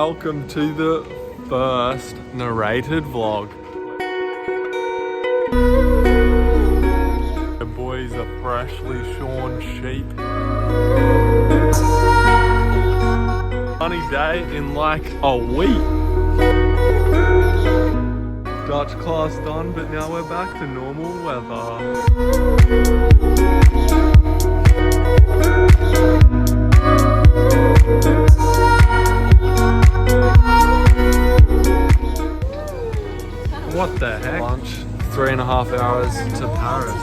welcome to the first narrated vlog. The boys are freshly shorn sheep. Sunny day in like a week. Dutch class done, but now we're back to normal weather. What the heck? Lunch, 3.5 hours to Paris.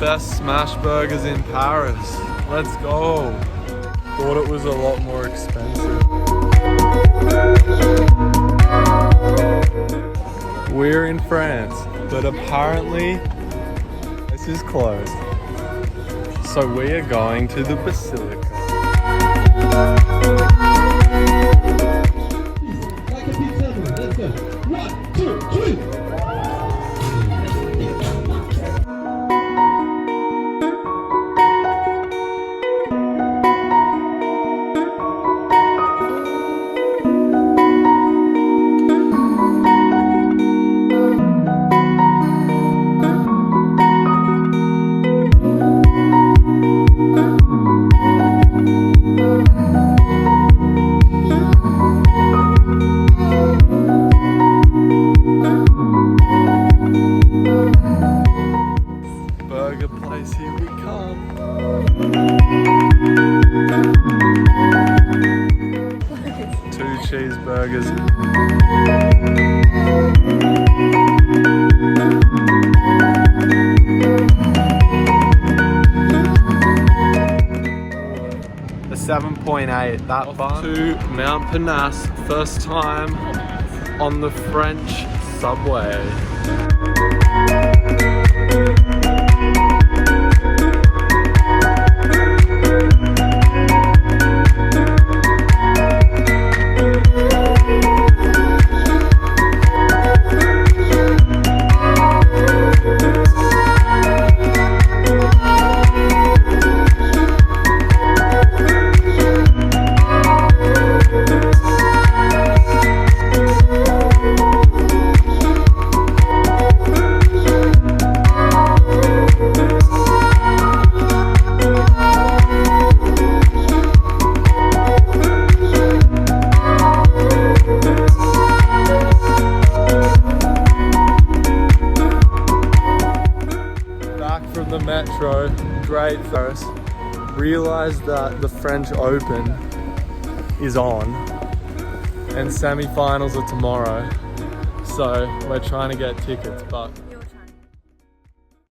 Best smash burgers in Paris. Let's go. Thought it was a lot more expensive. We're in France, but apparently this is closed. So we are going to the Basilica. Let's go. 1, 2, 3. Burger place, here we come. Two cheeseburgers. A 7.8, that bun. To Montparnasse, first time on the French subway. From the metro, great first. Realised that the French Open is on and semi-finals are tomorrow, so we're trying to get tickets, but